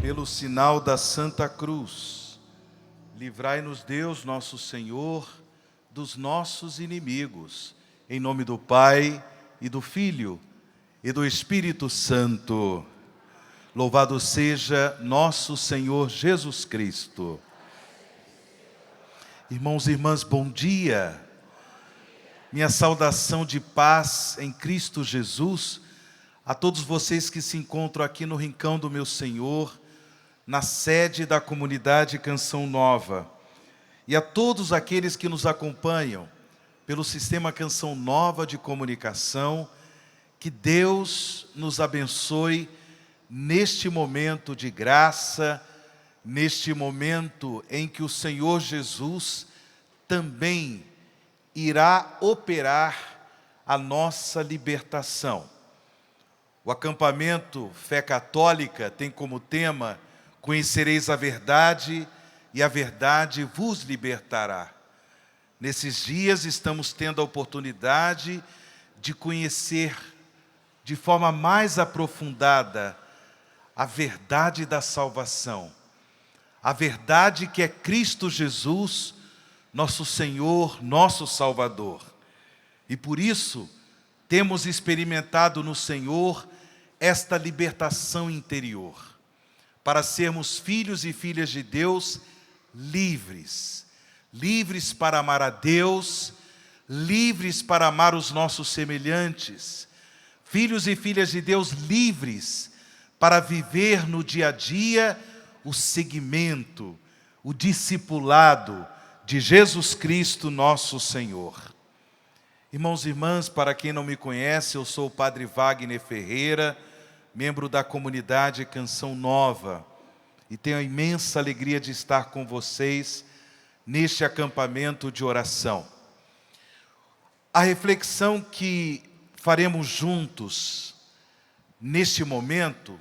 Pelo sinal da Santa Cruz, livrai-nos Deus, nosso Senhor, dos nossos inimigos. Em nome do Pai, e do Filho, e do Espírito Santo. Louvado seja nosso Senhor Jesus Cristo. Irmãos e irmãs, bom dia. Minha saudação de paz em Cristo Jesus a todos vocês que se encontram aqui no Rincão do meu Senhor, na sede da comunidade Canção Nova, e a todos aqueles que nos acompanham pelo sistema Canção Nova de comunicação. Que Deus nos abençoe neste momento de graça, neste momento em que o Senhor Jesus também irá operar a nossa libertação. O acampamento Fé Católica tem como tema: conhecereis a verdade e a verdade vos libertará. Nesses dias estamos tendo a oportunidade de conhecer de forma mais aprofundada a verdade da salvação. A verdade que é Cristo Jesus, nosso Senhor, nosso Salvador. E por isso temos experimentado no Senhor esta libertação interior, para sermos filhos e filhas de Deus livres. Livres para amar a Deus, livres para amar os nossos semelhantes. Filhos e filhas de Deus livres para viver no dia a dia o seguimento, o discipulado de Jesus Cristo, nosso Senhor. Irmãos e irmãs, para quem não me conhece, eu sou o Padre Wagner Ferreira, membro da comunidade Canção Nova, e tenho a imensa alegria de estar com vocês neste acampamento de oração. A reflexão que faremos juntos neste momento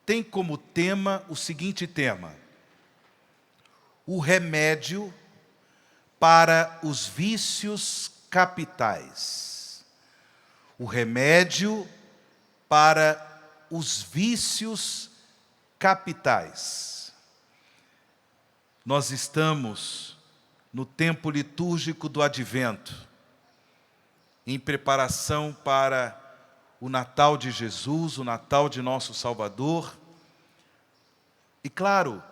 tem como tema o seguinte tema: o remédio para os vícios capitais. O remédio para os vícios capitais. Nós estamos no tempo litúrgico do Advento, em preparação para o Natal de Jesus, o Natal de nosso Salvador. E claro,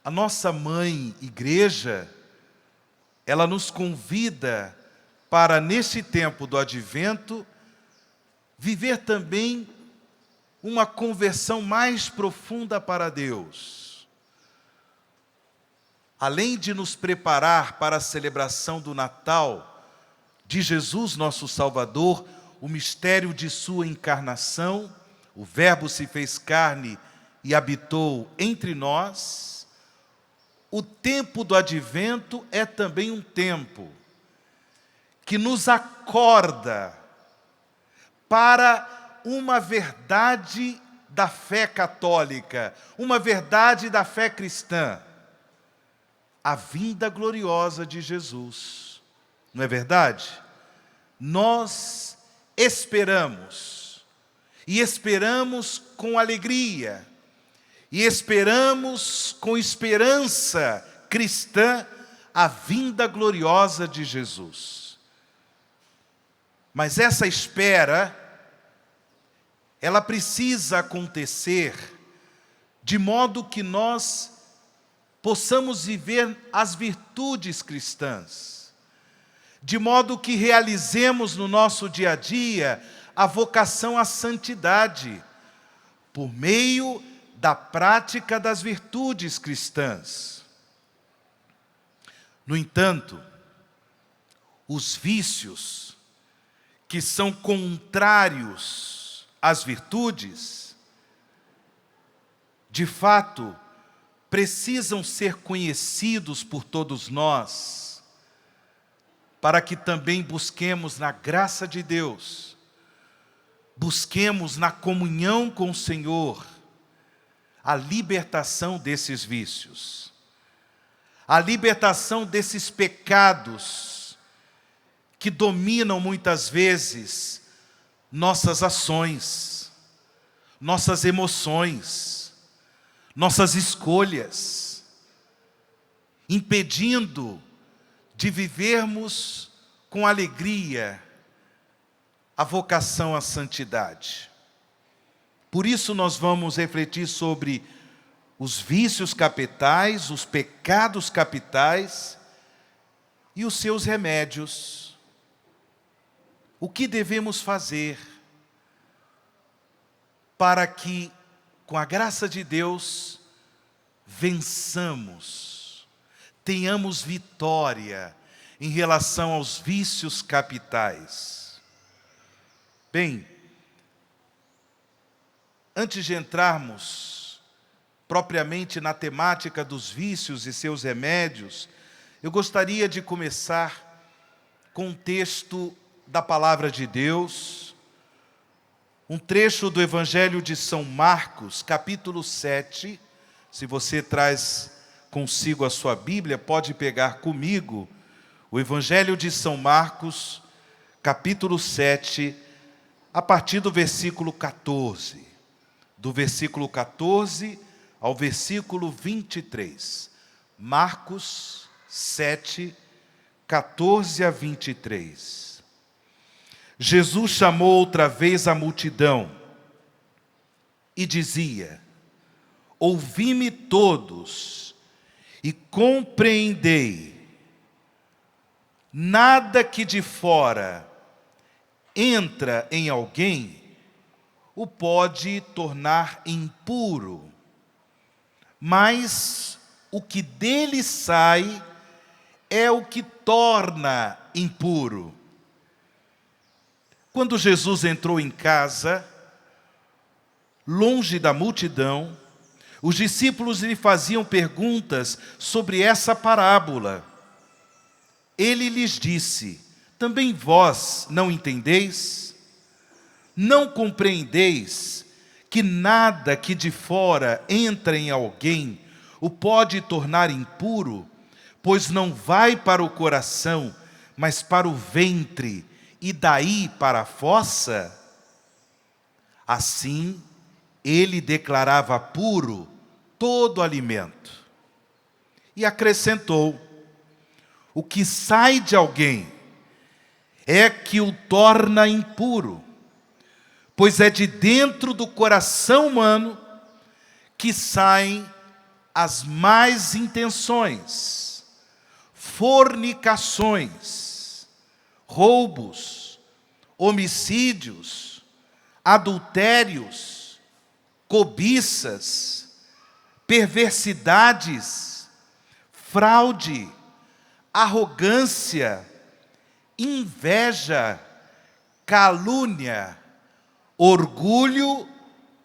a nossa mãe Igreja, ela nos convida para, nesse tempo do Advento, viver também uma conversão mais profunda para Deus. Além de nos preparar para a celebração do Natal de Jesus, nosso Salvador, o mistério de sua encarnação, o Verbo se fez carne e habitou entre nós, o tempo do Advento é também um tempo que nos acorda para uma verdade da fé católica, uma verdade da fé cristã: a vinda gloriosa de Jesus. Não é verdade? Nós esperamos, e esperamos com alegria, e esperamos com esperança cristã a vinda gloriosa de Jesus. Mas essa espera, ela precisa acontecer de modo que nós possamos viver as virtudes cristãs, de modo que realizemos no nosso dia a dia a vocação à santidade, por meio da prática das virtudes cristãs. No entanto, os vícios que são contrários às virtudes, de fato, precisam ser conhecidos por todos nós, para que também busquemos na graça de Deus, busquemos na comunhão com o Senhor, a libertação desses vícios, a libertação desses pecados que dominam muitas vezes nossas ações, nossas emoções, nossas escolhas, impedindo de vivermos com alegria a vocação à santidade. Por isso nós vamos refletir sobre os vícios capitais, os pecados capitais e os seus remédios. O que devemos fazer para que, com a graça de Deus, vençamos, tenhamos vitória em relação aos vícios capitais? Bem, antes de entrarmos propriamente na temática dos vícios e seus remédios, eu gostaria de começar com um texto da Palavra de Deus, um trecho do Evangelho de São Marcos, capítulo 7. Se você traz consigo a sua Bíblia, pode pegar comigo o Evangelho de São Marcos, capítulo 7, a partir do versículo 14. Do versículo 14 ao versículo 23. Marcos 7, 14 a 23. Jesus chamou outra vez a multidão e dizia: ouvi-me todos e compreendei. Nada que de fora entra em alguém o pode tornar impuro, mas o que dele sai é o que torna impuro. Quando Jesus entrou em casa, longe da multidão, os discípulos lhe faziam perguntas sobre essa parábola. Ele lhes disse: também vós não entendeis? Não compreendeis que nada que de fora entra em alguém o pode tornar impuro, pois não vai para o coração, mas para o ventre, e daí para a fossa? Assim, ele declarava puro todo alimento. E acrescentou: o que sai de alguém é que o torna impuro, pois é de dentro do coração humano que saem as más intenções, fornicações, roubos, homicídios, adultérios, cobiças, perversidades, fraude, arrogância, inveja, calúnia, orgulho,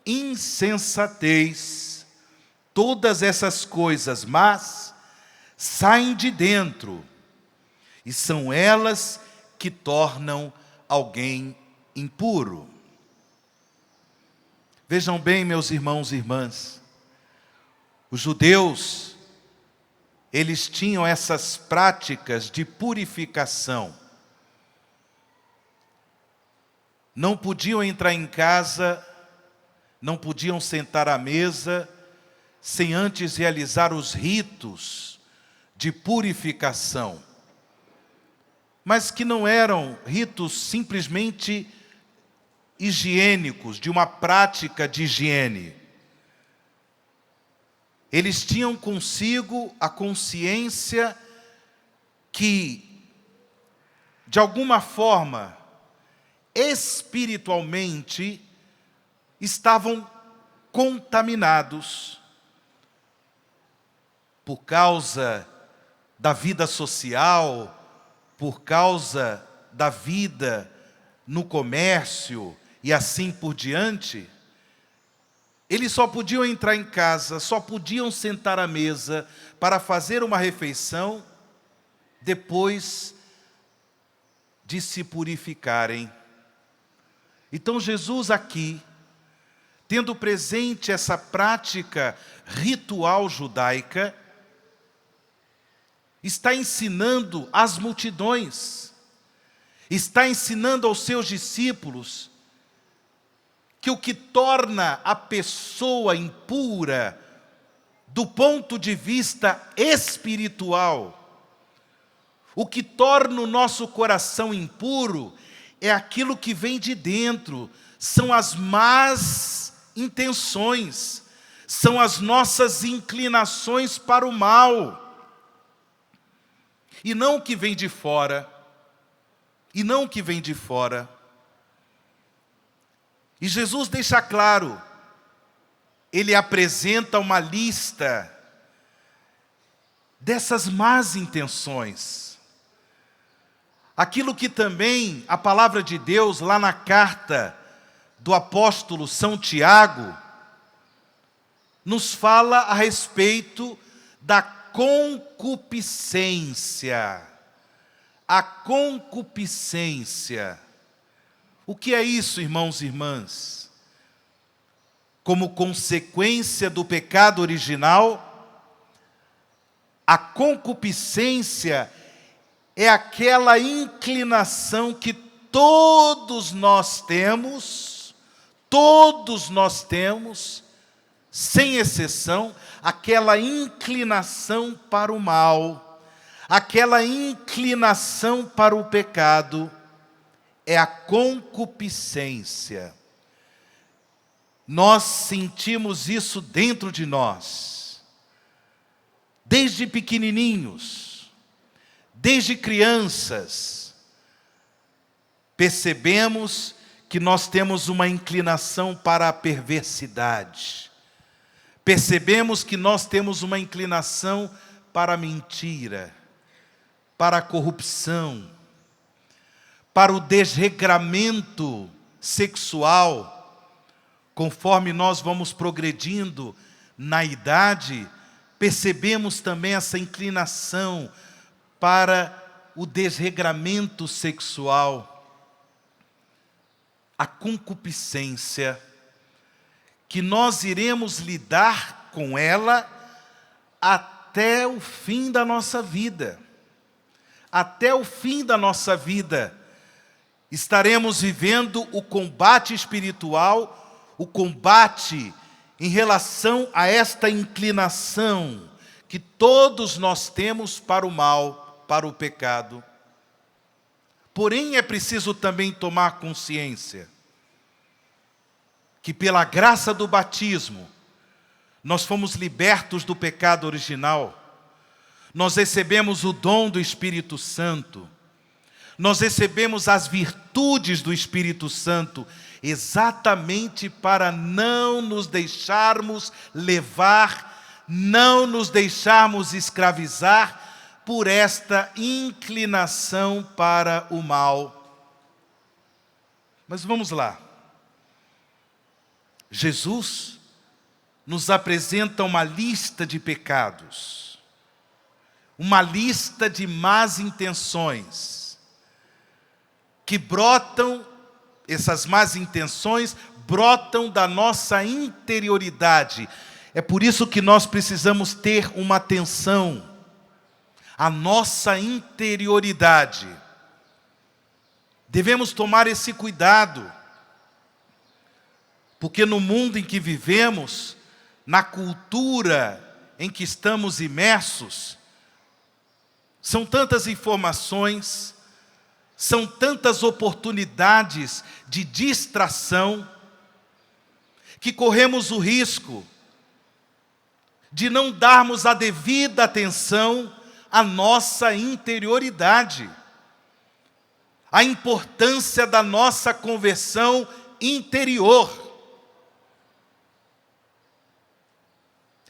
insensatez. Todas essas coisas más saem de dentro e são elas que tornam alguém impuro. Vejam bem, meus irmãos e irmãs, os judeus, eles tinham essas práticas de purificação. Não podiam entrar em casa, não podiam sentar à mesa, sem antes realizar os ritos de purificação. Mas que não eram ritos simplesmente higiênicos, de uma prática de higiene. Eles tinham consigo a consciência que, de alguma forma, espiritualmente, estavam contaminados por causa da vida social, por causa da vida no comércio e assim por diante. Eles só podiam entrar em casa, só podiam sentar à mesa para fazer uma refeição depois de se purificarem. Então Jesus aqui, tendo presente essa prática ritual judaica, está ensinando às multidões, está ensinando aos seus discípulos que o que torna a pessoa impura do ponto de vista espiritual, o que torna o nosso coração impuro é aquilo que vem de dentro, são as más intenções, são as nossas inclinações para o mal, e não o que vem de fora, e Jesus deixa claro, ele apresenta uma lista dessas más intenções. Aquilo que também a palavra de Deus, lá na carta do apóstolo São Tiago, nos fala a respeito da concupiscência. A concupiscência. O que é isso, irmãos e irmãs? Como consequência do pecado original, a concupiscência é aquela inclinação que todos nós temos, sem exceção, aquela inclinação para o mal, aquela inclinação para o pecado, é a concupiscência. Nós sentimos isso dentro de nós, desde pequenininhos, desde crianças, percebemos que nós temos uma inclinação para a perversidade, percebemos que nós temos uma inclinação para a mentira, para a corrupção, para o desregramento sexual. Conforme nós vamos progredindo na idade, percebemos também essa inclinação para o desregramento sexual, a concupiscência, que nós iremos lidar com ela até o fim da nossa vida. Até o fim da nossa vida, estaremos vivendo o combate espiritual, o combate em relação a esta inclinação que todos nós temos para o mal, para o pecado. Porém, é preciso também tomar consciência que pela graça do batismo, nós fomos libertos do pecado original, nós recebemos o dom do Espírito Santo, nós recebemos as virtudes do Espírito Santo, exatamente para não nos deixarmos levar, não nos deixarmos escravizar por esta inclinação para o mal. Mas vamos lá. Jesus nos apresenta uma lista de pecados, uma lista de más intenções, que brotam, essas más intenções brotam da nossa interioridade. É por isso que nós precisamos ter uma atenção à nossa interioridade. Devemos tomar esse cuidado, porque no mundo em que vivemos, na cultura em que estamos imersos, são tantas informações, são tantas oportunidades de distração, que corremos o risco de não darmos a devida atenção à nossa interioridade, à importância da nossa conversão interior.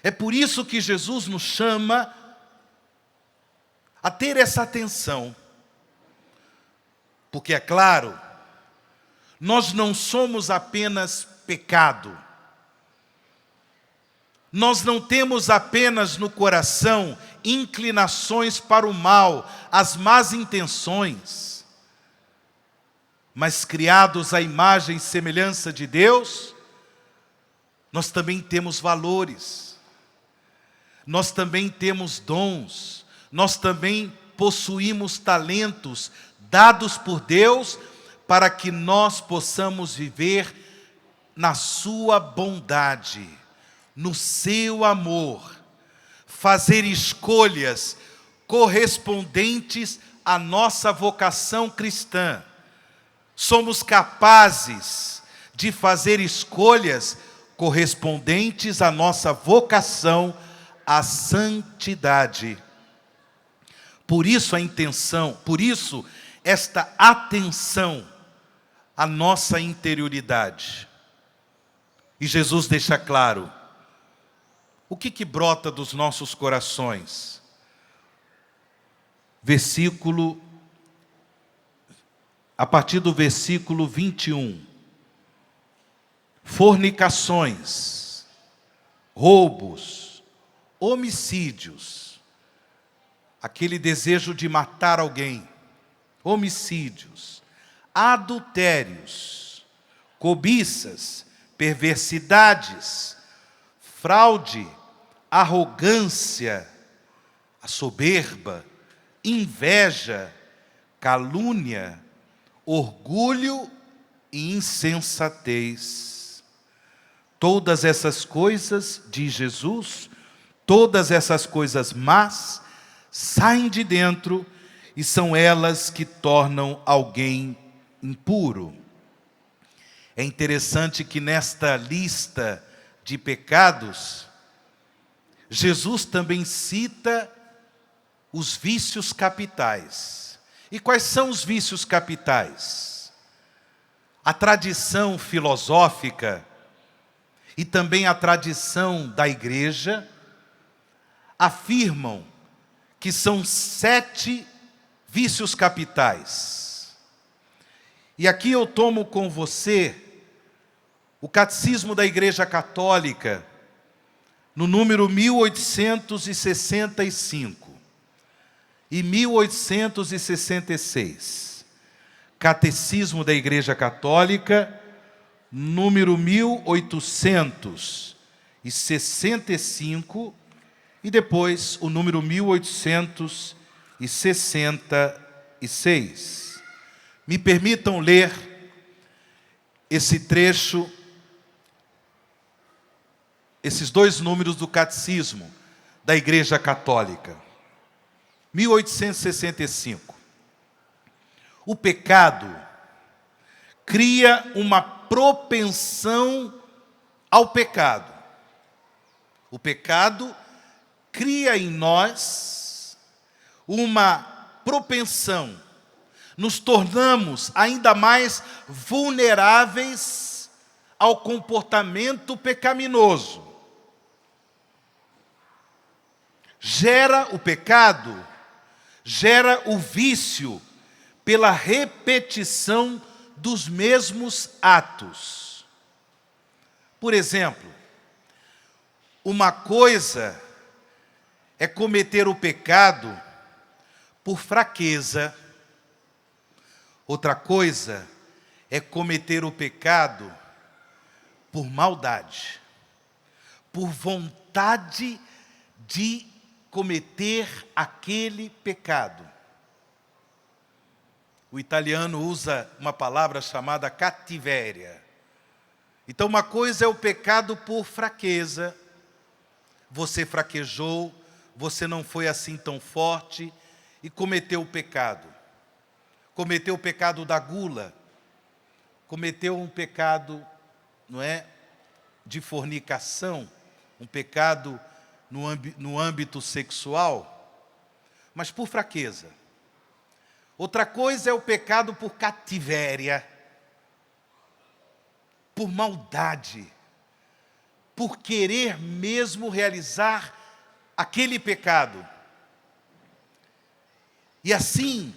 É por isso que Jesus nos chama a ter essa atenção. Porque, é claro, nós não somos apenas pecado. Nós não temos apenas no coração inclinações para o mal, as más intenções. Mas criados à imagem e semelhança de Deus, nós também temos valores. Nós também temos dons. Nós também possuímos talentos dados por Deus para que nós possamos viver na sua bondade, no seu amor, fazer escolhas correspondentes à nossa vocação cristã. Somos capazes de fazer escolhas correspondentes à nossa vocação à santidade. Por isso esta atenção à nossa interioridade. E Jesus deixa claro, o que brota dos nossos corações? A partir do versículo 21. Fornicações, roubos, homicídios, aquele desejo de matar alguém, homicídios, adultérios, cobiças, perversidades, fraude, arrogância, a soberba, inveja, calúnia, orgulho e insensatez. Todas essas coisas, diz Jesus, todas essas coisas más, saem de dentro e são elas que tornam alguém impuro. É interessante que nesta lista de pecados, Jesus também cita os vícios capitais. E quais são os vícios capitais? A tradição filosófica e também a tradição da igreja afirmam que são 7 vícios capitais. E aqui eu tomo com você o Catecismo da Igreja Católica, no número 1865 e 1866. Catecismo da Igreja Católica, número 1865 e depois o número 1866. Me permitam ler esse trecho, esses 2 números do Catecismo da Igreja Católica. 1865. O pecado cria uma propensão ao pecado. O pecado cria em nós uma propensão. Nos tornamos ainda mais vulneráveis ao comportamento pecaminoso. O pecado gera o vício pela repetição dos mesmos atos. Por exemplo, uma coisa é cometer o pecado por fraqueza, outra coisa é cometer o pecado por maldade, por vontade de cometer aquele pecado. O italiano usa uma palavra chamada cattiveria. Então, uma coisa é o pecado por fraqueza. Você fraquejou, você não foi assim tão forte e cometeu o pecado. Cometeu o pecado da gula. Cometeu um pecado, de fornicação, um pecado no âmbito sexual, mas por fraqueza. Outra coisa é o pecado por cattiveria, por maldade, por querer mesmo realizar aquele pecado. E assim,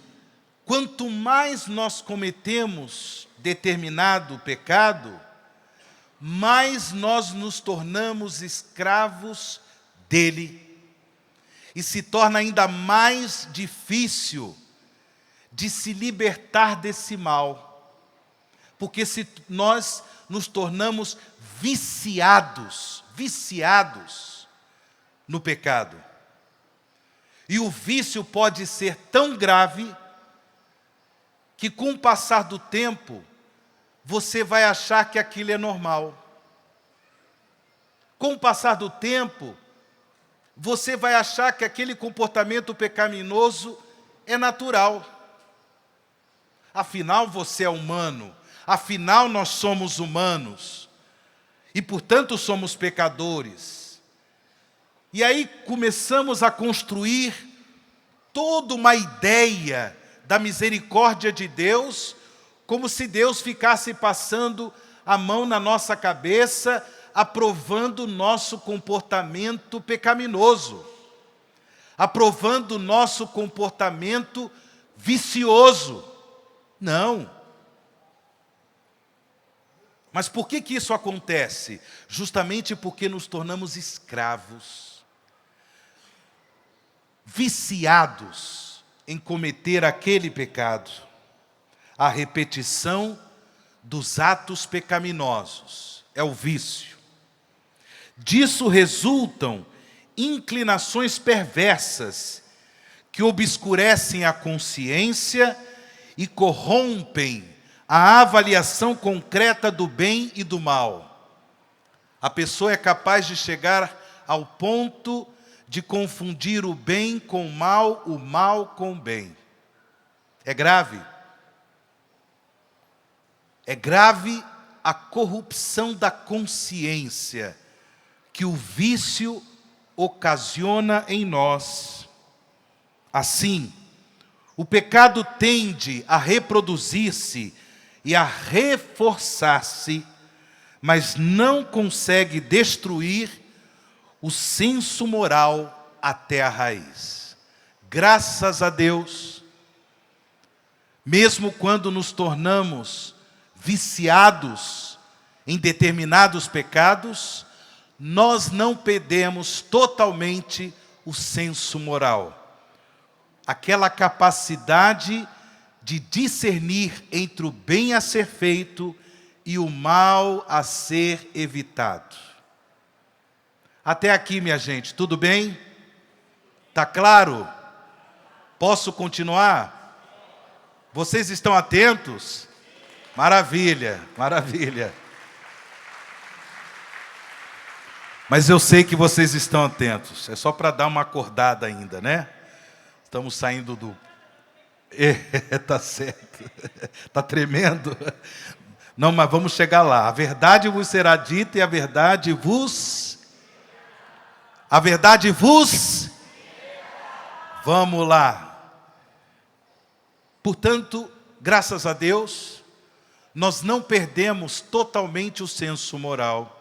quanto mais nós cometemos determinado pecado, mais nós nos tornamos escravos dele. E se torna ainda mais difícil de se libertar desse mal. Porque se nós nos tornamos viciados no pecado. E o vício pode ser tão grave que com o passar do tempo, você vai achar que aquilo é normal. Com o passar do tempo, você vai achar que aquele comportamento pecaminoso é natural. Afinal, você é humano. Afinal, nós somos humanos. E, portanto, somos pecadores. E aí começamos a construir toda uma ideia da misericórdia de Deus, como se Deus ficasse passando a mão na nossa cabeça, aprovando o nosso comportamento pecaminoso, aprovando o nosso comportamento vicioso. Não. Mas por que isso acontece? Justamente porque nos tornamos escravos, viciados em cometer aquele pecado, a repetição dos atos pecaminosos, é o vício. Disso resultam inclinações perversas que obscurecem a consciência e corrompem a avaliação concreta do bem e do mal. A pessoa é capaz de chegar ao ponto de confundir o bem com o mal com o bem. É grave. É grave a corrupção da consciência que o vício ocasiona em nós. Assim, o pecado tende a reproduzir-se e a reforçar-se, mas não consegue destruir o senso moral até a raiz. Graças a Deus, mesmo quando nos tornamos viciados em determinados pecados, nós não perdemos totalmente o senso moral. Aquela capacidade de discernir entre o bem a ser feito e o mal a ser evitado. Até aqui, minha gente, tudo bem? Tá claro? Posso continuar? Vocês estão atentos? Maravilha, maravilha. Mas eu sei que vocês estão atentos. É só para dar uma acordada ainda, né? Estamos saindo do... Tá certo. Tá tremendo. Não, mas vamos chegar lá. A verdade vos será dita e a verdade vos... Vamos lá. Portanto, graças a Deus, nós não perdemos totalmente o senso moral.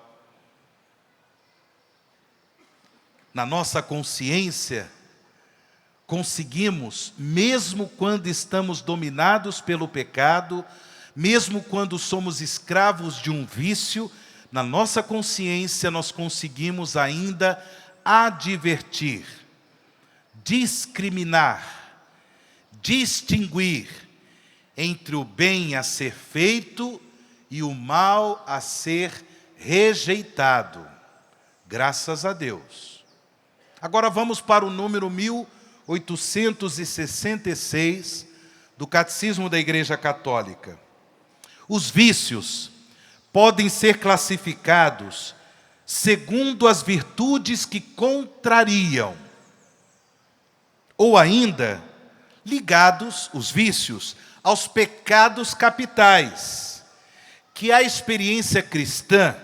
Na nossa consciência, conseguimos, mesmo quando estamos dominados pelo pecado, mesmo quando somos escravos de um vício, na nossa consciência nós conseguimos ainda advertir, discriminar, distinguir entre o bem a ser feito e o mal a ser rejeitado. Graças a Deus. Agora vamos para o número 1866 do Catecismo da Igreja Católica. Os vícios podem ser classificados segundo as virtudes que contrariam, ou ainda ligados, os vícios, aos pecados capitais, que a experiência cristã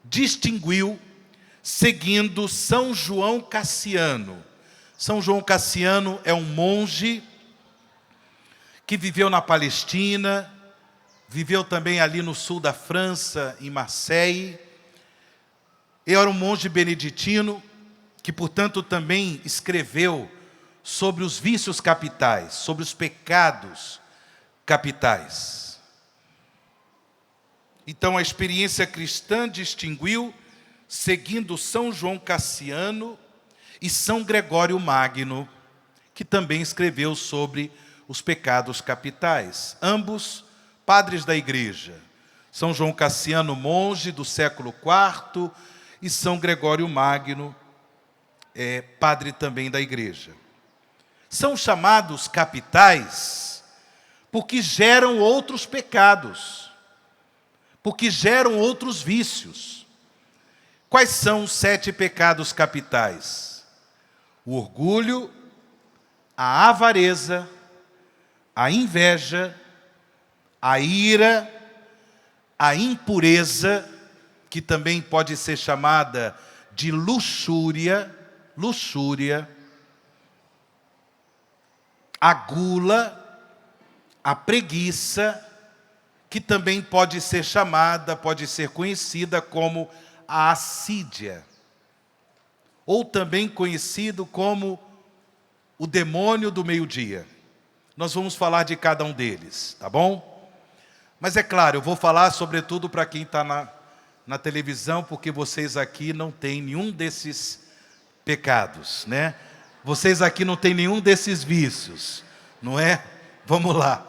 distinguiu seguindo São João Cassiano. São João Cassiano é um monge que viveu na Palestina, viveu também ali no sul da França, em Marseille. Ele era um monge beneditino que, portanto, também escreveu sobre os vícios capitais, sobre os pecados capitais. Então, a experiência cristã distinguiu seguindo São João Cassiano e São Gregório Magno, que também escreveu sobre os pecados capitais. Ambos padres da igreja. São João Cassiano, monge do século IV, e São Gregório Magno, padre também da igreja. São chamados capitais porque geram outros pecados, porque geram outros vícios. Quais são os 7 pecados capitais? o orgulho, a avareza, a inveja, a ira, a impureza, que também pode ser chamada de luxúria, a gula, a preguiça, que também pode ser chamada, pode ser conhecida como a assídia, ou também conhecido como o demônio do meio-dia. Nós vamos falar de cada um deles, tá bom? Mas é claro, eu vou falar sobretudo para quem está na televisão, porque vocês aqui não têm nenhum desses pecados, né? Vocês aqui não têm nenhum desses vícios, não é? Vamos lá.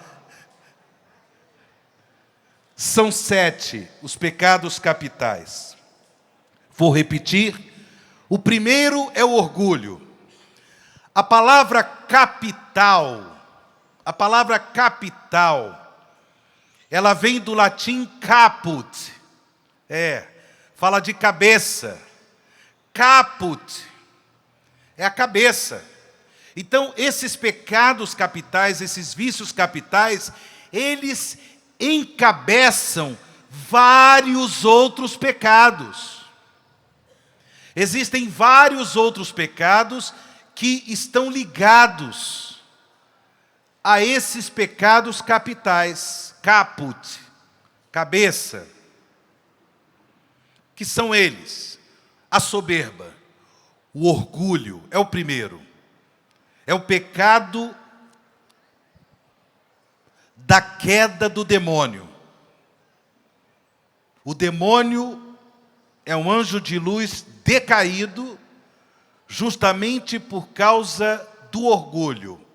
São 7 os pecados capitais. Vou repetir. O primeiro é o orgulho. A palavra capital, ela vem do latim caput. Fala de cabeça. Caput é a cabeça. Então, esses pecados capitais, esses vícios capitais, eles encabeçam vários outros pecados. Existem vários outros pecados que estão ligados a esses pecados capitais, caput, cabeça, que são eles: a soberba, o orgulho, é o primeiro. É o pecado da queda do demônio. O demônio é um anjo de luz decaído justamente por causa do orgulho,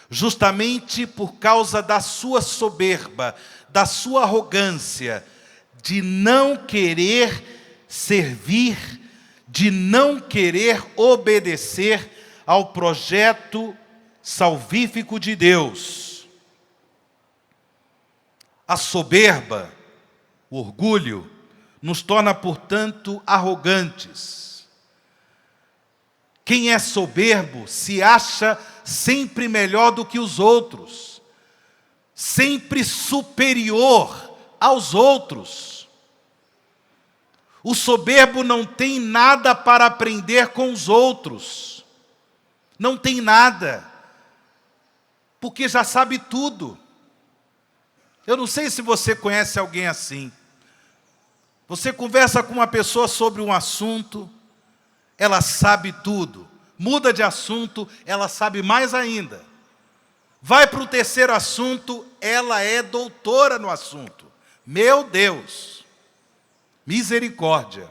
justamente por causa da sua soberba, da sua arrogância, de não querer servir, de não querer obedecer ao projeto salvífico de Deus. A soberba, o orgulho, nos torna, portanto, arrogantes. Quem é soberbo se acha sempre melhor do que os outros, sempre superior aos outros. O soberbo não tem nada para aprender com os outros. Não tem nada, porque já sabe tudo. Eu não sei se você conhece alguém assim. Você conversa com uma pessoa sobre um assunto, ela sabe tudo. Muda de assunto, ela sabe mais ainda. Vai para o terceiro assunto, ela é doutora no assunto. Meu Deus, misericórdia.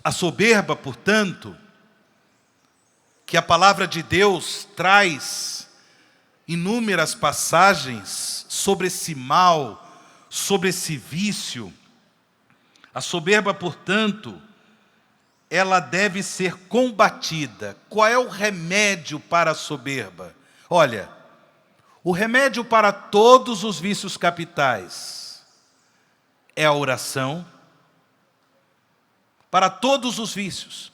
A soberba, portanto, que a palavra de Deus traz inúmeras passagens sobre esse mal, sobre esse vício. A soberba, portanto, ela deve ser combatida. Qual é o remédio para a soberba? Olha, o remédio para todos os vícios capitais é a oração. Para todos os vícios,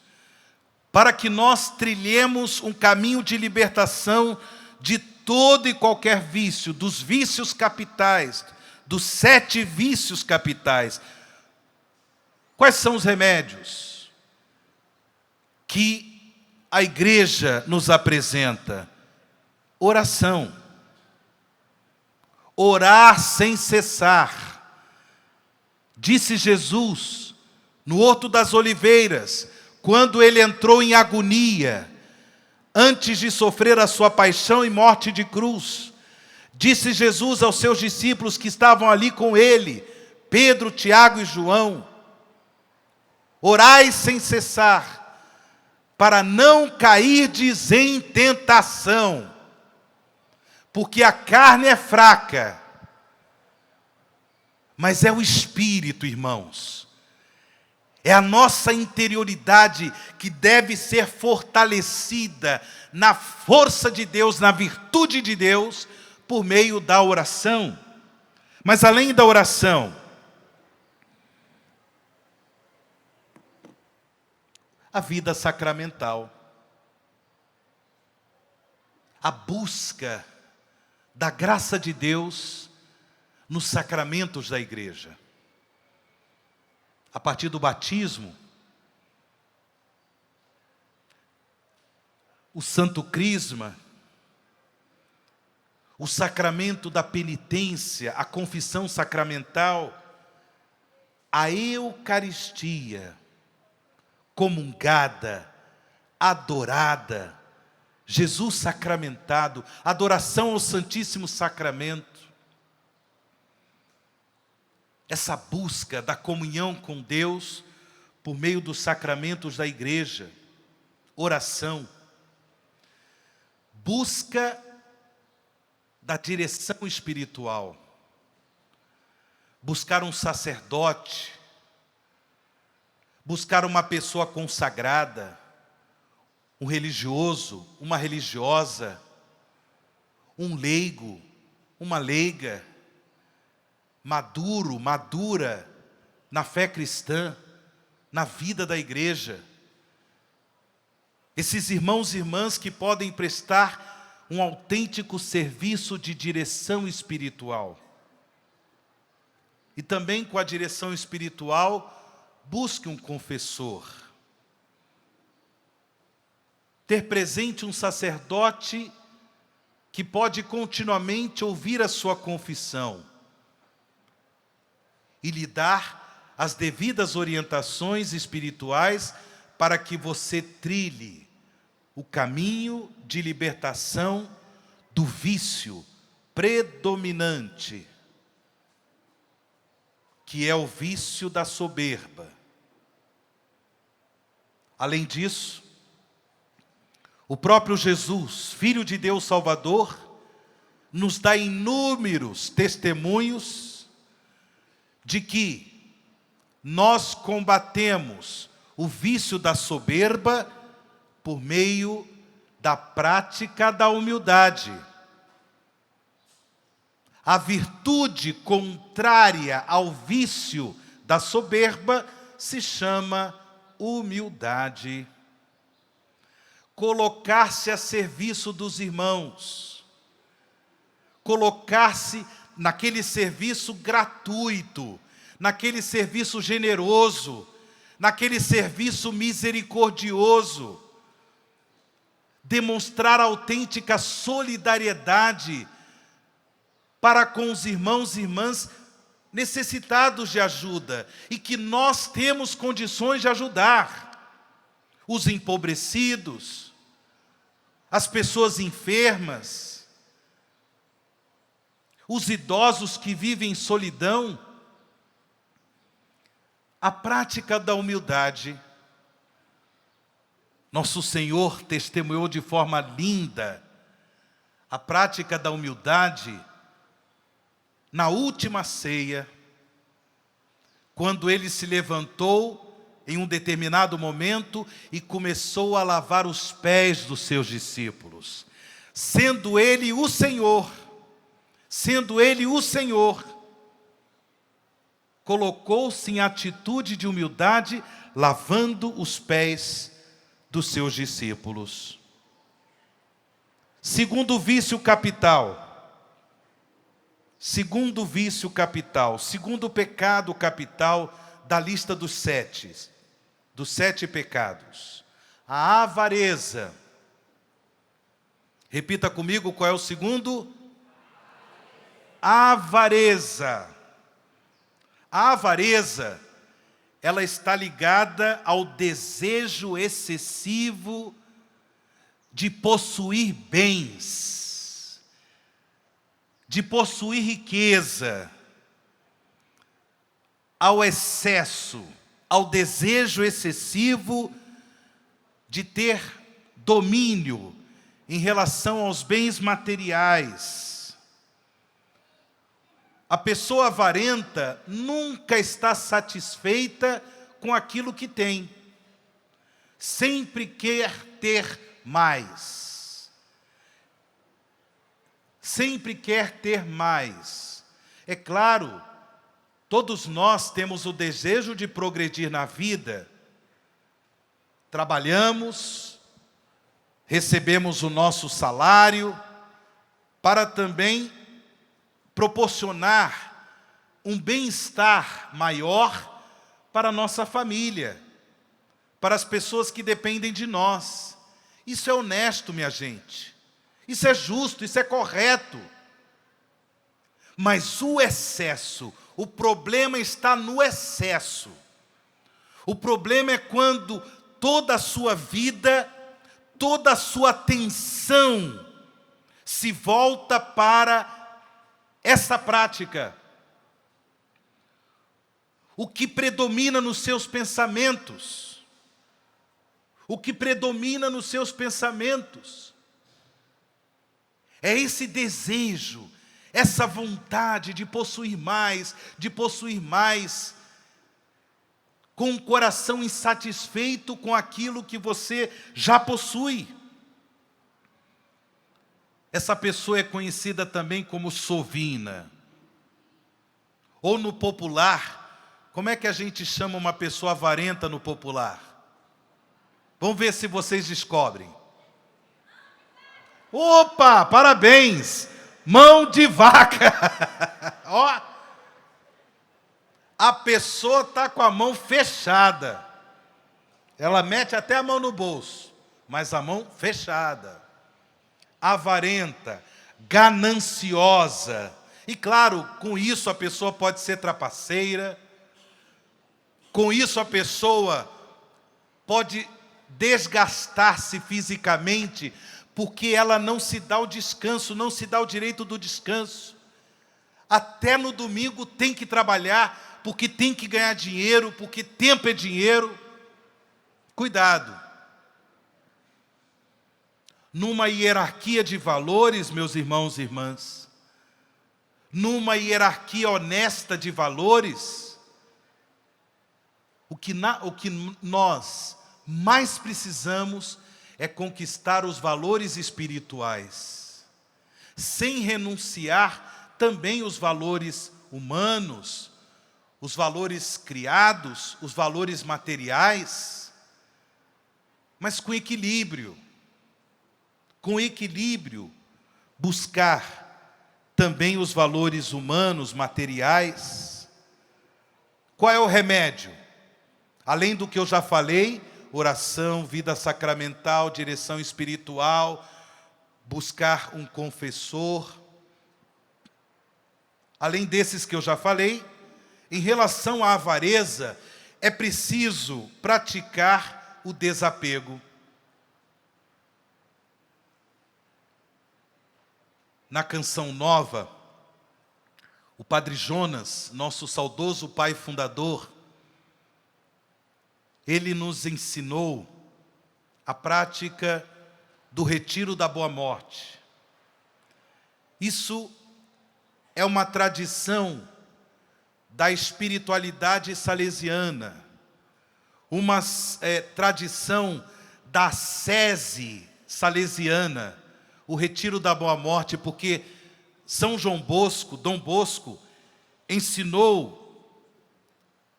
para que nós trilhemos um caminho de libertação de todo e qualquer vício, dos vícios capitais, dos 7 vícios capitais. Quais são os remédios que a igreja nos apresenta? Oração. Orar sem cessar. Disse Jesus no Horto das Oliveiras, quando ele entrou em agonia, antes de sofrer a sua paixão e morte de cruz, disse Jesus aos seus discípulos que estavam ali com ele, Pedro, Tiago e João: orai sem cessar, para não cairdes em tentação, porque a carne é fraca, mas é o Espírito, irmãos. É a nossa interioridade que deve ser fortalecida na força de Deus, na virtude de Deus, por meio da oração. Mas além da oração, a vida sacramental. A busca da graça de Deus nos sacramentos da igreja. A partir do batismo, o Santo Crisma, o sacramento da penitência, a confissão sacramental, a Eucaristia, comungada, adorada, Jesus sacramentado, adoração ao Santíssimo Sacramento. Essa busca da comunhão com Deus por meio dos sacramentos da igreja, oração, busca da direção espiritual, buscar um sacerdote, buscar uma pessoa consagrada, um religioso, uma religiosa, um leigo, uma leiga, maduro, madura na fé cristã, na vida da igreja. Esses irmãos e irmãs que podem prestar um autêntico serviço de direção espiritual. E também com a direção espiritual, busque um confessor. Ter presente um sacerdote que pode continuamente ouvir a sua confissão e lhe dar as devidas orientações espirituais para que você trilhe o caminho de libertação do vício predominante, que é o vício da soberba. Além disso, o próprio Jesus, Filho de Deus Salvador, nos dá inúmeros testemunhos de que nós combatemos o vício da soberba por meio da prática da humildade. A virtude contrária ao vício da soberba se chama humildade. Colocar-se a serviço dos irmãos, colocar-se naquele serviço gratuito, naquele serviço generoso, naquele serviço misericordioso, demonstrar autêntica solidariedade para com os irmãos e irmãs necessitados de ajuda e que nós temos condições de ajudar. Os empobrecidos, as pessoas enfermas, os idosos que vivem em solidão. A prática da humildade. Nosso Senhor testemunhou de forma linda a prática da humildade na última ceia, quando Ele se levantou em um determinado momento e começou a lavar os pés dos seus discípulos. Sendo Ele o Senhor, colocou-se em atitude de humildade, lavando os pés dos seus discípulos. Segundo vício capital, segundo pecado capital da lista dos sete pecados, a avareza. Repita comigo, qual é o segundo? Avareza. A avareza, ela está ligada ao desejo excessivo de possuir bens, de possuir riqueza, ao excesso, ao desejo excessivo de ter domínio em relação aos bens materiais. A pessoa avarenta nunca está satisfeita com aquilo que tem. Sempre quer ter mais. Sempre quer ter mais. É claro, todos nós temos o desejo de progredir na vida. trabalhamos, recebemos o nosso salário, para também proporcionar um bem-estar maior para a nossa família, para as pessoas que dependem de nós. Isso é honesto, minha gente. Isso é justo, isso é correto. Mas o excesso, o problema está no excesso. O problema é quando toda a sua vida, toda a sua atenção se volta para essa prática. O que predomina nos seus pensamentos? O que predomina nos seus pensamentos é esse desejo, essa vontade de possuir mais, com um coração insatisfeito com aquilo que você já possui. Essa pessoa é conhecida também como sovina. Ou no popular, como é que a gente chama uma pessoa avarenta no popular? Vamos ver se vocês descobrem. Opa, parabéns! Mão de vaca. Ó, a pessoa está com a mão fechada. Ela mete até a mão no bolso, mas a mão fechada. Avarenta, gananciosa. E claro, com isso a pessoa pode ser trapaceira. Com isso a pessoa pode desgastar-se fisicamente, porque ela não se dá o descanso, não se dá o direito do descanso. Até no domingo tem que trabalhar, porque tem que ganhar dinheiro, porque tempo é dinheiro. Cuidado. Numa hierarquia de valores, meus irmãos e irmãs, numa hierarquia honesta de valores, o que nós mais precisamos é conquistar os valores espirituais, sem renunciar também os valores humanos, os valores criados, os valores materiais, mas com equilíbrio. Com equilíbrio, buscar também os valores humanos, materiais. Qual é o remédio? Além do que eu já falei, oração, vida sacramental, direção espiritual, buscar um confessor. Além desses que eu já falei, em relação à avareza, é preciso praticar o desapego. Na Canção Nova, o Padre Jonas, nosso saudoso pai fundador, ele nos ensinou a prática do retiro da boa morte. Isso é uma tradição da espiritualidade salesiana, uma tradição da ascese salesiana, o retiro da boa morte, porque São João Bosco, Dom Bosco, ensinou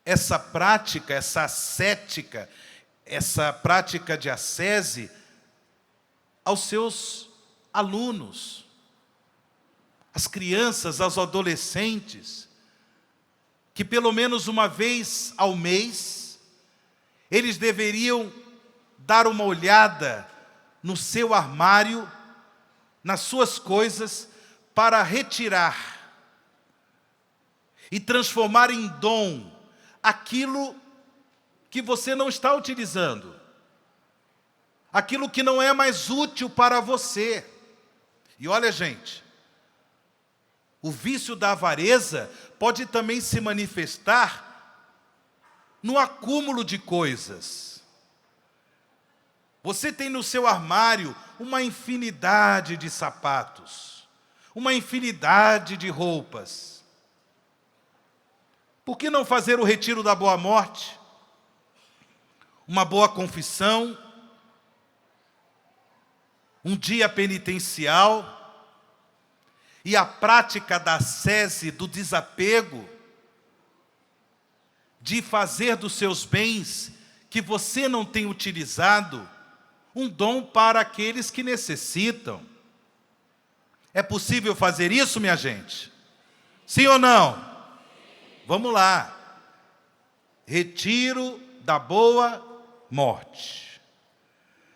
essa prática, essa ascética, essa prática de ascese aos seus alunos, às crianças, aos adolescentes, que pelo menos uma vez ao mês, eles deveriam dar uma olhada no seu armário, nas suas coisas, para retirar e transformar em dom aquilo que você não está utilizando, aquilo que não é mais útil para você. E olha, gente, o vício da avareza pode também se manifestar no acúmulo de coisas. Você tem no seu armário uma infinidade de sapatos, uma infinidade de roupas. Por que não fazer o retiro da boa morte? Uma boa confissão, um dia penitencial e a prática da ascese, do desapego, de fazer dos seus bens que você não tem utilizado um dom para aqueles que necessitam. É possível fazer isso, minha gente? Sim ou não? Vamos lá. Retiro da boa morte,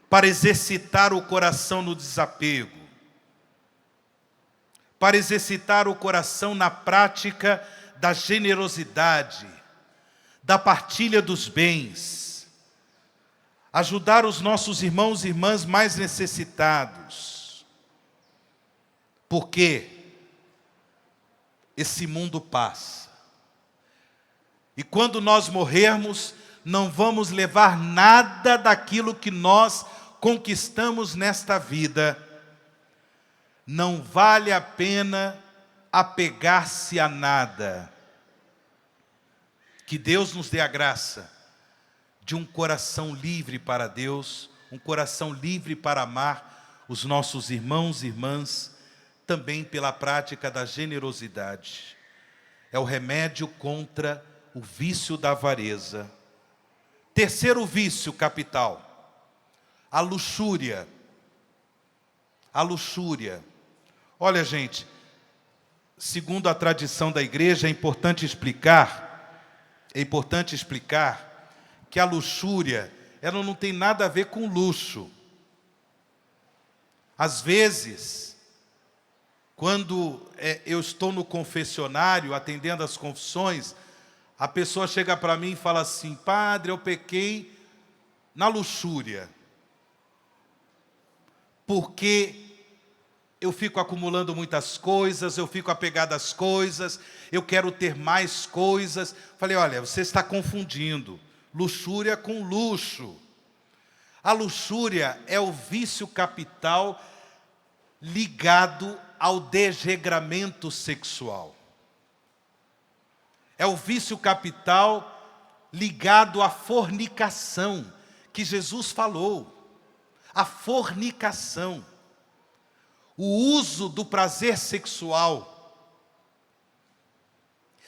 para exercitar o coração no desapego, para exercitar o coração na prática da generosidade, da partilha dos bens, ajudar os nossos irmãos e irmãs mais necessitados. Porque esse mundo passa. E quando nós morrermos, não vamos levar nada daquilo que nós conquistamos nesta vida. Não vale a pena apegar-se a nada. Que Deus nos dê a graça de um coração livre para Deus, um coração livre para amar os nossos irmãos e irmãs, também pela prática da generosidade. É o remédio contra o vício da avareza. Terceiro vício capital, a luxúria. A luxúria. Olha, gente, segundo a tradição da igreja, é importante explicar que a luxúria, ela não tem nada a ver com luxo. Às vezes, quando eu estou no confessionário, atendendo as confissões, a pessoa chega para mim e fala assim: padre, eu pequei na luxúria, porque eu fico acumulando muitas coisas, eu fico apegado às coisas, eu quero ter mais coisas. Falei: olha, você está confundindo luxúria com luxo. A luxúria é o vício capital ligado ao desregramento sexual. É o vício capital ligado à fornicação, que Jesus falou. A fornicação. O uso do prazer sexual,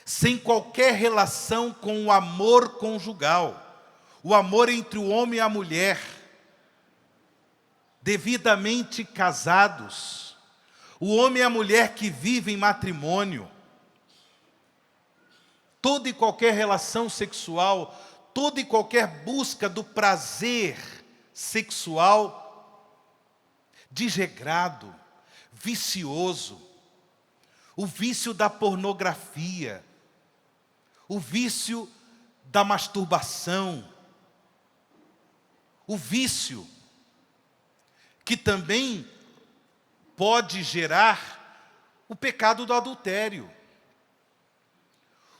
sem qualquer relação com o amor conjugal, o amor entre o homem e a mulher, devidamente casados, o homem e a mulher que vivem em matrimônio. Toda e qualquer relação sexual, toda e qualquer busca do prazer sexual desregrado, vicioso, o vício da pornografia, o vício da masturbação, o vício que também pode gerar o pecado do adultério,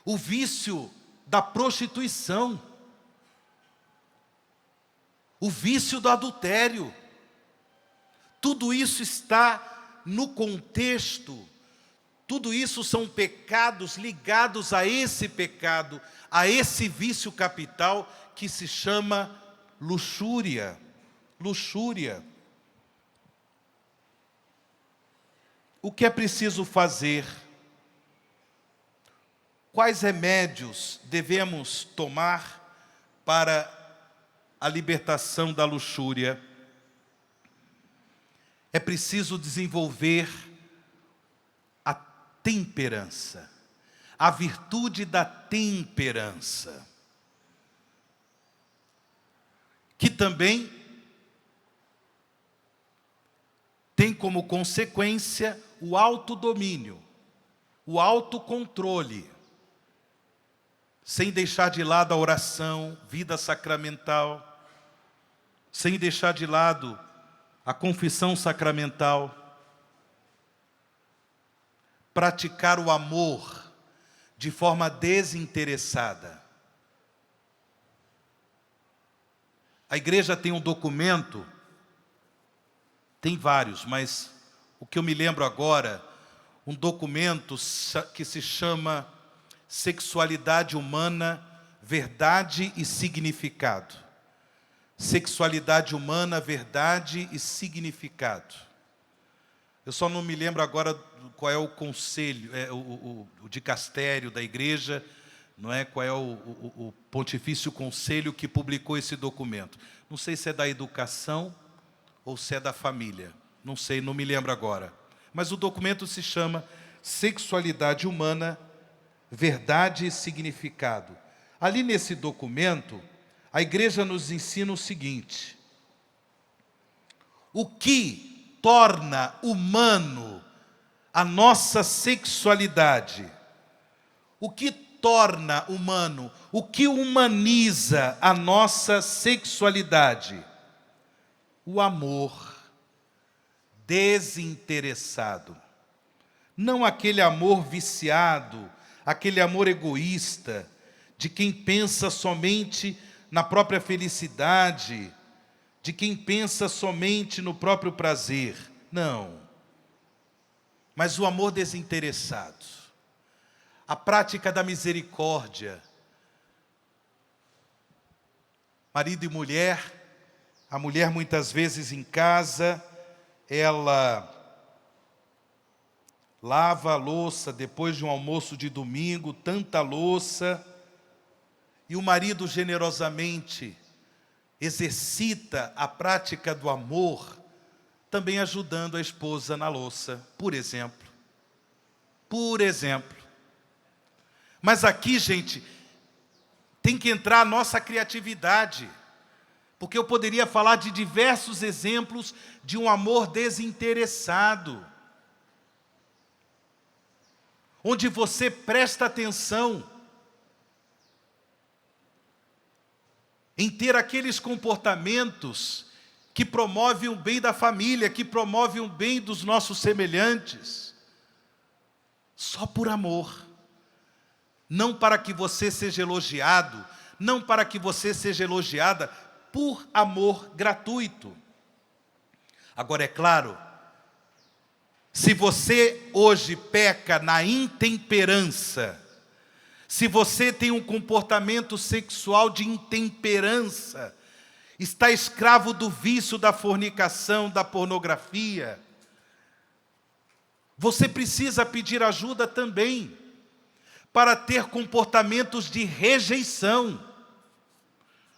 o vício da prostituição, o vício do adultério. Tudo isso está no contexto, tudo isso são pecados ligados a esse pecado, a esse vício capital que se chama luxúria. Luxúria. O que é preciso fazer? Quais remédios devemos tomar para a libertação da luxúria? É preciso desenvolver a temperança, a virtude da temperança, que também tem como consequência o autodomínio, o autocontrole, sem deixar de lado a oração, vida sacramental, sem deixar de lado a confissão sacramental, praticar o amor de forma desinteressada. A igreja tem um documento, tem vários, mas o que eu me lembro agora, um documento que se chama Sexualidade Humana, Verdade e Significado. Sexualidade humana, verdade e significado. Eu só não me lembro agora qual é o conselho, o dicastério da igreja, não é? Qual é o Pontifício Conselho que publicou esse documento? Não sei se é da educação ou se é da família. Não sei, não me lembro agora. Mas o documento se chama Sexualidade Humana, Verdade e Significado. Ali nesse documento, a igreja nos ensina o seguinte: o que torna humano a nossa sexualidade, o que torna humano, o que humaniza a nossa sexualidade? O amor desinteressado. Não aquele amor viciado, aquele amor egoísta, de quem pensa somente na própria felicidade, de quem pensa somente no próprio prazer. Não. Mas o amor desinteressado. A prática da misericórdia. Marido e mulher, a mulher muitas vezes em casa, ela lava a louça depois de um almoço de domingo, tanta louça, e o marido generosamente exercita a prática do amor, também ajudando a esposa na louça, por exemplo. Por exemplo. Mas aqui, gente, tem que entrar a nossa criatividade, porque eu poderia falar de diversos exemplos de um amor desinteressado, onde você presta atenção em ter aqueles comportamentos que promovem o bem da família, que promovem o bem dos nossos semelhantes, só por amor. Não para que você seja elogiado, não para que você seja elogiada, por amor gratuito. Agora, é claro, se você hoje peca na intemperança, se você tem um comportamento sexual de intemperança, está escravo do vício da fornicação, da pornografia, você precisa pedir ajuda também, para ter comportamentos de rejeição.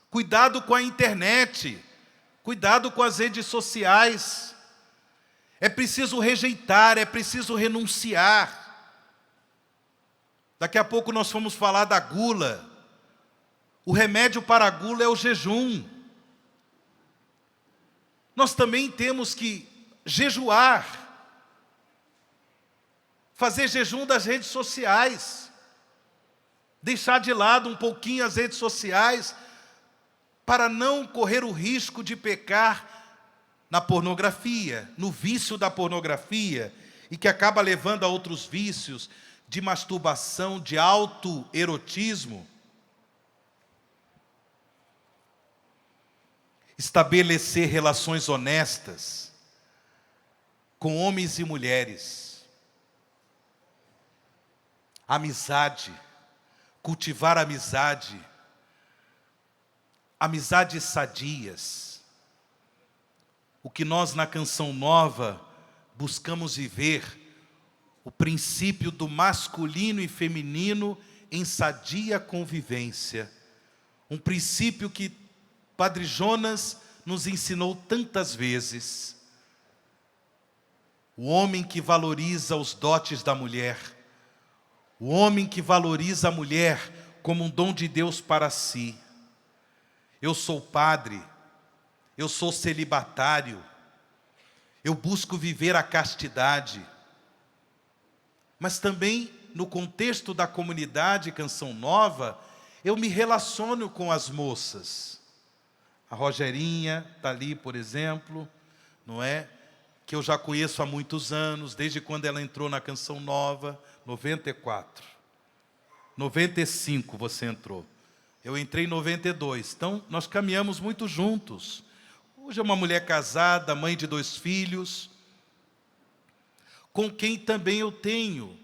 Cuidado com a internet, cuidado com as redes sociais. É preciso rejeitar, é preciso renunciar. Daqui a pouco nós vamos falar da gula. O remédio para a gula é o jejum. Nós também temos que jejuar, fazer jejum das redes sociais, deixar de lado um pouquinho as redes sociais, para não correr o risco de pecar na pornografia, no vício da pornografia, e que acaba levando a outros vícios de masturbação, de autoerotismo. Estabelecer relações honestas com homens e mulheres. Amizade, cultivar amizades sadias. O que nós na Canção Nova buscamos viver, o princípio do masculino e feminino em sadia convivência. Um princípio que Padre Jonas nos ensinou tantas vezes. O homem que valoriza os dotes da mulher, o homem que valoriza a mulher como um dom de Deus para si. Eu sou padre, eu sou celibatário, eu busco viver a castidade. Mas também, no contexto da comunidade Canção Nova, eu me relaciono com as moças. A Rogerinha está ali, por exemplo, não é? Que eu já conheço há muitos anos, desde quando ela entrou na Canção Nova, 94. 95 você entrou. Eu entrei em 92. Então, nós caminhamos muito juntos. Hoje é uma mulher casada, mãe de 2 filhos, com quem também eu tenho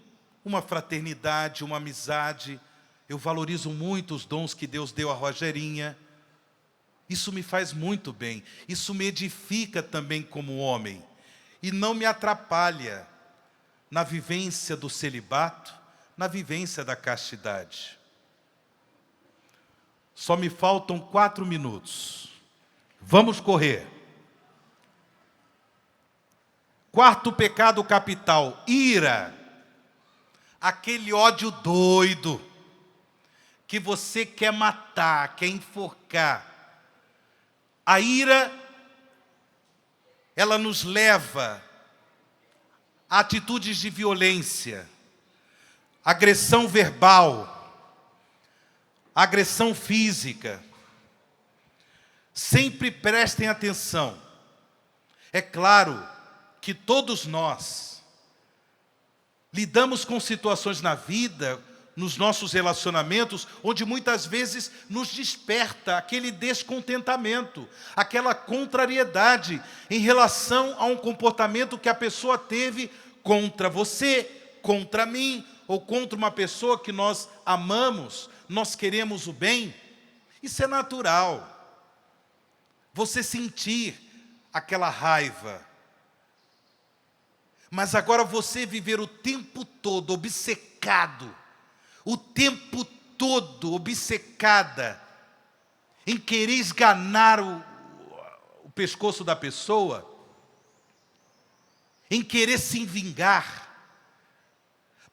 uma fraternidade, uma amizade. Eu valorizo muito os dons que Deus deu a Rogerinha. Isso me faz muito bem. Isso me edifica também como homem. E não me atrapalha na vivência do celibato, na vivência da castidade. Só me faltam 4 minutos. Vamos correr. Quarto pecado capital, ira. Aquele ódio doido que você quer matar, quer enforcar. A ira, ela nos leva a atitudes de violência, agressão verbal, agressão física. Sempre prestem atenção. É claro que todos nós lidamos com situações na vida, nos nossos relacionamentos, onde muitas vezes nos desperta aquele descontentamento, aquela contrariedade em relação a um comportamento que a pessoa teve contra você, contra mim, ou contra uma pessoa que nós amamos, nós queremos o bem. Isso é natural. Você sentir aquela raiva. Mas agora você viver o tempo todo obcecado, o tempo todo obcecada em querer esganar o pescoço da pessoa, em querer se vingar,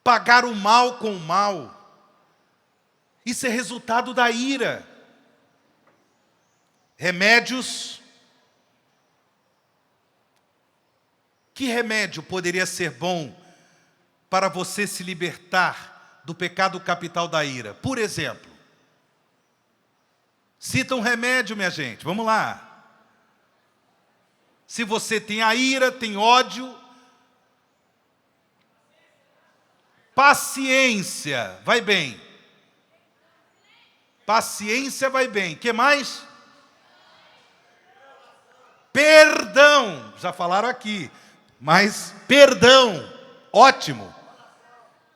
pagar o mal com o mal. Isso é resultado da ira. Remédios. Que remédio poderia ser bom para você se libertar do pecado capital da ira? Por exemplo, cita um remédio, minha gente, vamos lá. Se você tem a ira, tem ódio, paciência, vai bem. Paciência vai bem. O que mais? Perdão, já falaram aqui. Mas perdão, ótimo.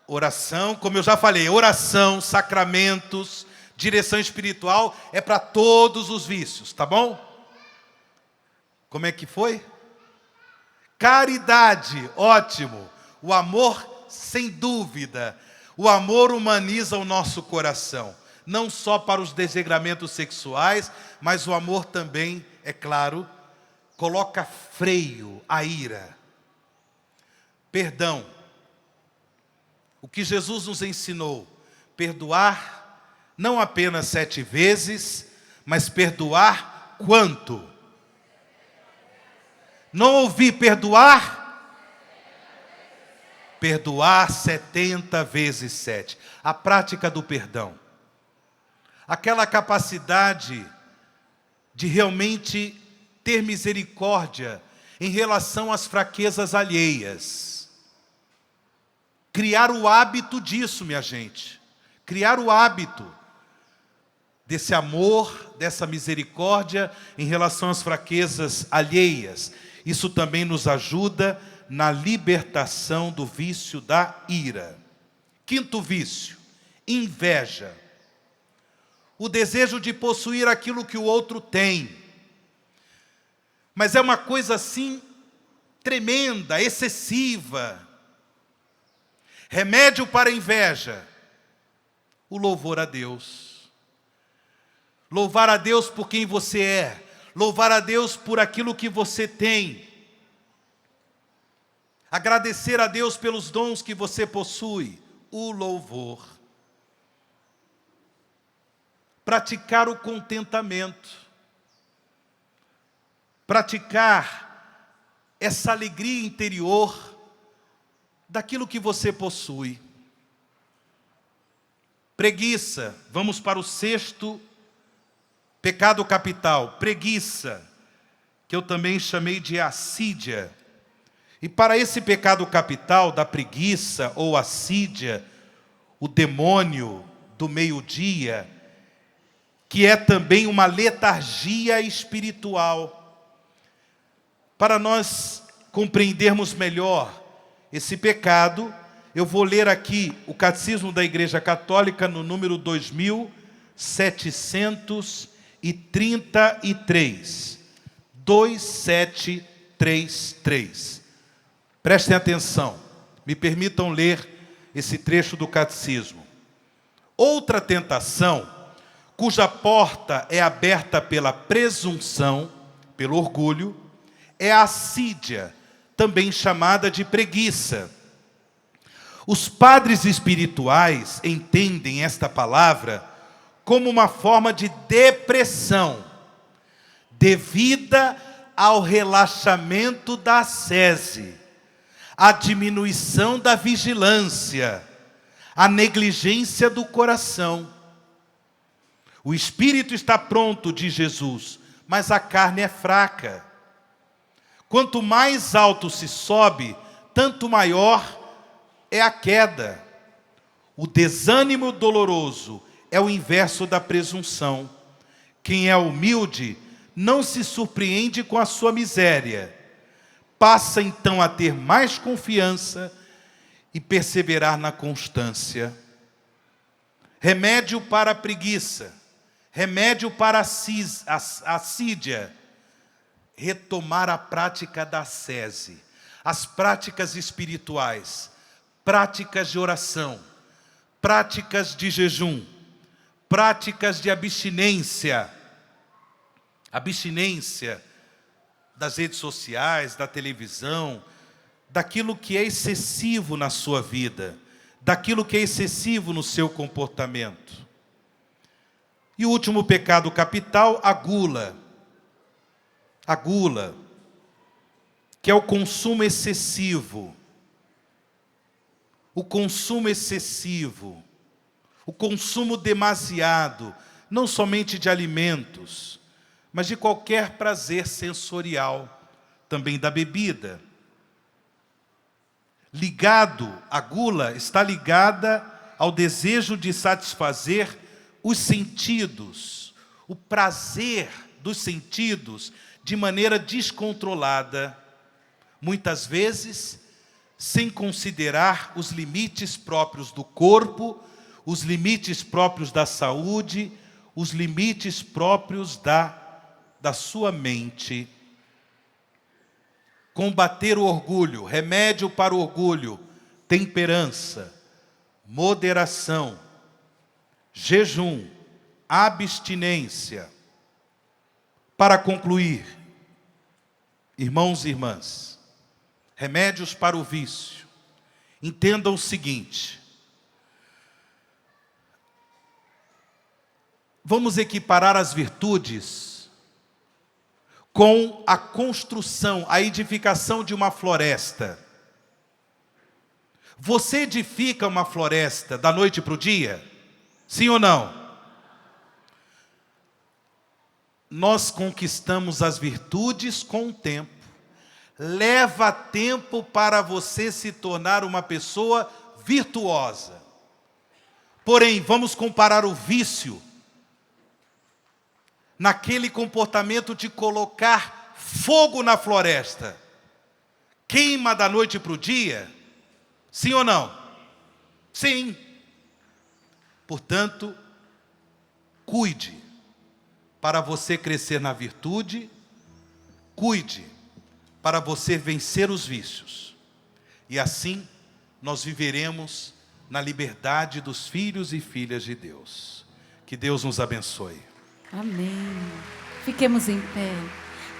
Oração, como eu já falei, oração, sacramentos, direção espiritual é para todos os vícios, tá bom? Como é que foi? Caridade, ótimo. O amor, sem dúvida. O amor humaniza o nosso coração. Não só para os desregramentos sexuais, mas o amor também, é claro, coloca freio à ira. Perdão. O que Jesus nos ensinou? Perdoar não apenas 7 vezes, mas perdoar quanto? Não ouvi perdoar? Perdoar 70 vezes 7. A prática do perdão. Aquela capacidade de realmente ter misericórdia em relação às fraquezas alheias. Criar o hábito disso, minha gente. Criar o hábito desse amor, dessa misericórdia em relação às fraquezas alheias. Isso também nos ajuda na libertação do vício da ira. Quinto vício, inveja. O desejo de possuir aquilo que o outro tem. Mas é uma coisa assim, tremenda, excessiva. Remédio para a inveja, o louvor a Deus. Louvar a Deus por quem você é. Louvar a Deus por aquilo que você tem. Agradecer a Deus pelos dons que você possui. O louvor. Praticar o contentamento. Praticar essa alegria interior daquilo que você possui. Preguiça. Vamos para o 6º pecado capital. Preguiça, que eu também chamei de assídia. E para esse pecado capital da preguiça ou assídia, o demônio do meio-dia, que é também uma letargia espiritual. Para nós compreendermos melhor esse pecado, eu vou ler aqui o Catecismo da Igreja Católica no número 2733. 2733. Prestem atenção, me permitam ler esse trecho do Catecismo. Outra tentação cuja porta é aberta pela presunção, pelo orgulho, é a assídia, também chamada de preguiça. Os padres espirituais entendem esta palavra como uma forma de depressão, devida ao relaxamento da ascese, à diminuição da vigilância, à negligência do coração. O espírito está pronto, diz Jesus, mas a carne é fraca. Quanto mais alto se sobe, tanto maior é a queda. O desânimo doloroso é o inverso da presunção. Quem é humilde não se surpreende com a sua miséria. Passa então a ter mais confiança e perseverar na constância. Remédio para a preguiça, remédio para a assídia, retomar a prática da ascese, as práticas espirituais, práticas de oração, práticas de jejum, práticas de abstinência das redes sociais, da televisão, daquilo que é excessivo na sua vida, daquilo que é excessivo no seu comportamento. E o último pecado capital, a gula. A gula, que é o consumo excessivo. O consumo excessivo, o consumo demasiado, não somente de alimentos, mas de qualquer prazer sensorial, também da bebida. A gula está ligada ao desejo de satisfazer os sentidos, o prazer dos sentidos de maneira descontrolada, muitas vezes sem considerar os limites próprios do corpo, os limites próprios da saúde, os limites próprios da sua mente. Combater o orgulho, remédio para o orgulho, temperança, moderação, jejum, abstinência. Para concluir, irmãos e irmãs, remédios para o vício. Entendam o seguinte: vamos equiparar as virtudes com a construção, a edificação de uma floresta. Você edifica uma floresta da noite para o dia? Sim ou não? Nós conquistamos as virtudes com o tempo. Leva tempo para você se tornar uma pessoa virtuosa. Porém, vamos comparar o vício naquele comportamento de colocar fogo na floresta. Queima da noite para o dia? Sim ou não? Sim. Portanto, cuide para você crescer na virtude, cuide para você vencer os vícios. E assim, nós viveremos na liberdade dos filhos e filhas de Deus. Que Deus nos abençoe. Amém. Fiquemos em pé.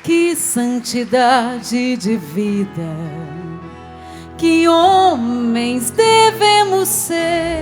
Que santidade de vida, que homens devemos ser.